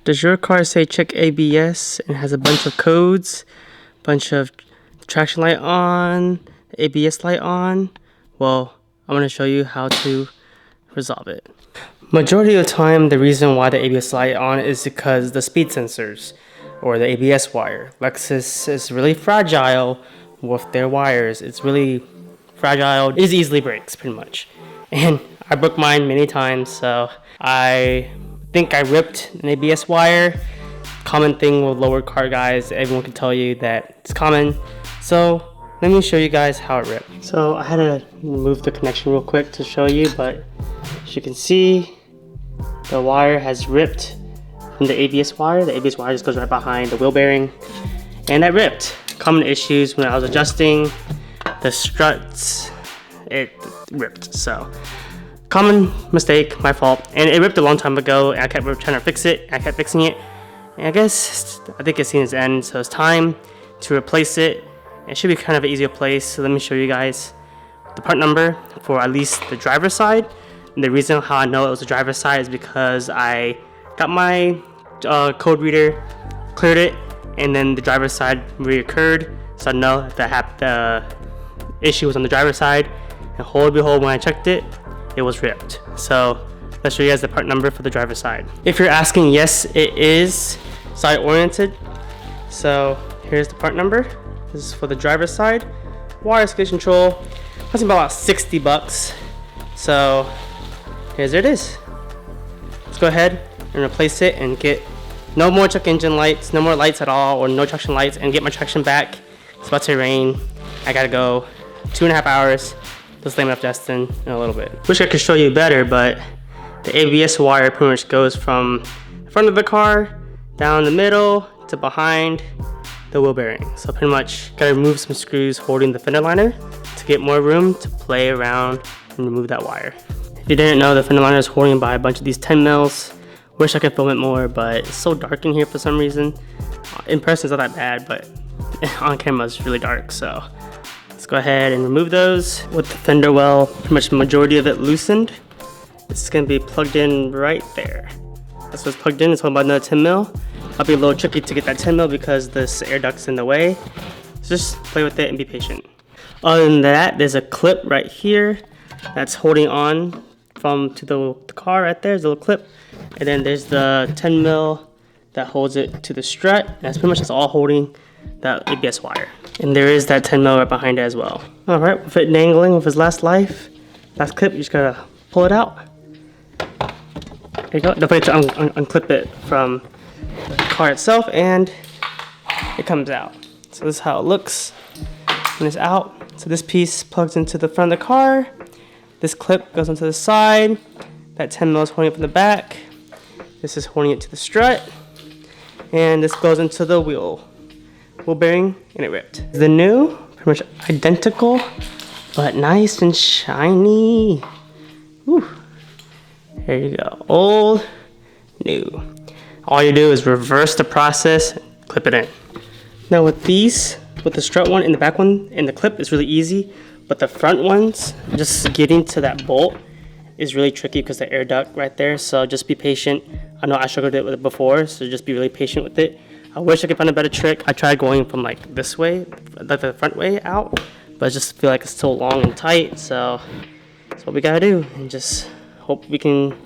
Does your car say check ABS and has a bunch of codes, bunch of traction light on, ABS light on? Well, I'm going to show you how to resolve it. Majority of the time, the reason why the ABS light on is because the speed sensors or the ABS wire. Lexus is really fragile with their wires. It's really fragile. It easily breaks pretty much. And I broke mine many times, so I think I ripped an ABS wire. Common thing with lower car guys, everyone can tell you that it's common. So let me show you guys how it ripped. So I had to remove the connection real quick to show you, but as you can see, the wire has ripped from the ABS wire. The ABS wire just goes right behind the wheel bearing, and that ripped. Common issues when I was adjusting the struts, it ripped. So common mistake, my fault, and it ripped a long time ago, and I kept trying to fix it. I kept fixing it, and I think it's seen its end, so it's time to replace it. It should be kind of an easier place, so let me show you guys the part number for at least the driver's side. And the reason how I know it was the driver's side is because I got my code reader, cleared it, and then the driver's side reoccurred, so I know that the issue was on the driver's side, and hold behold, when I checked it, it was ripped. So let's show you guys the part number for the driver's side. If you're asking, yes, it is side oriented. So here's the part number. This is for the driver's side. Wireless cruise control. That's about 60 bucks. So here it is. Let's go ahead and replace it and get no more check engine lights, no more lights at all, or no traction lights, and get my traction back. It's about to rain. I gotta go 2.5 hours. Just lame up Justin in a little bit. Wish I could show you better, but the ABS wire pretty much goes from the front of the car down the middle to behind the wheel bearing. So pretty much gotta remove some screws holding the fender liner to get more room to play around and remove that wire. If you didn't know, the fender liner is holding by a bunch of these 10 mils. Wish I could film it more, but it's so dark in here for some reason. In person it's not that bad, but on camera it's really dark. So let's go ahead and remove those. With the fender well, pretty much the majority of it loosened, it's gonna be plugged in right there. That's what's plugged in. It's holding by another 10 mil. It'll be a little tricky to get that 10 mil because this air duct's in the way. So just play with it and be patient. Other than that, there's a clip right here that's holding on to the car right there. There's a little clip. And then there's the 10 mil that holds it to the strut. And that's pretty much just all holding that ABS wire. And there is that 10 mil right behind it as well. All right, with it dangling with his last clip, you just gotta pull it out. There you go. Don't forget to unclip it from the car itself, and it comes out. So this is how it looks when it's out. So this piece plugs into the front of the car. This clip goes onto the side. That 10 mil is holding it from the back. This is holding it to the strut. And this goes into the wheel bearing, and it ripped. The new, pretty much identical, but nice and shiny. Whew. There you go, old, new. All you do is reverse the process, clip it in. Now with these, with the strut one and the back one and the clip is really easy, but the front ones, just getting to that bolt is really tricky because the air duct right there, so just be patient. I know I struggled with it before, so just be really patient with it. I wish I could find a better trick. I tried going from like this way, like the front way out, but I just feel like it's so long and tight, so that's what we gotta do, and just hope we can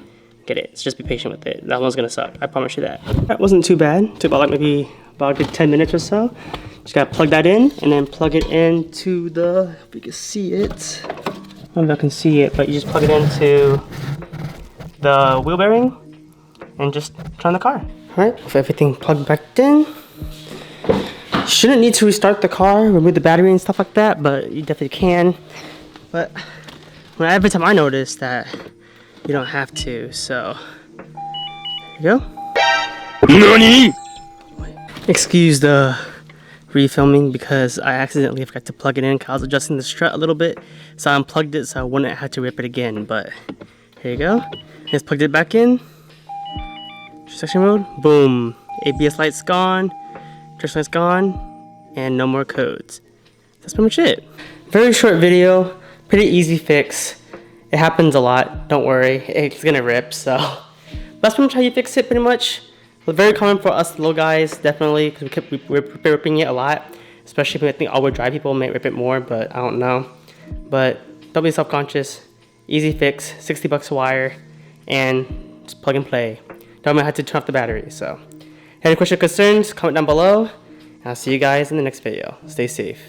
get it. So just be patient with it. That one's gonna suck, I promise you that. That wasn't too bad. It took about maybe a good 10 minutes or so. Just gotta plug that in and then plug it into the, if you can see it. I don't know if I can see it, but you just plug it into the wheel bearing and just turn the car. All right, with everything plugged back in, you shouldn't need to restart the car, remove the battery and stuff like that, but you definitely can. But every time I notice that you don't have to, so there you go. NANI? Excuse the refilming because I accidentally forgot to plug it in because I was adjusting the strut a little bit, so I unplugged it so I wouldn't have to rip it again. But here you go. Just plugged it back in. Section mode. Boom. ABS light's gone. Traction light's gone, and no more codes. That's pretty much it. Very short video. Pretty easy fix. It happens a lot. Don't worry. It's gonna rip. So that's pretty much how you fix it. Pretty much. It's very common for us little guys, definitely, because we're ripping it a lot. Especially I think all-wheel drive people may rip it more, but I don't know. But don't be self-conscious. Easy fix, 60 bucks a wire, and just plug and play. Don't have to turn off the battery. So, any questions or concerns, comment down below. I'll see you guys in the next video. Stay safe.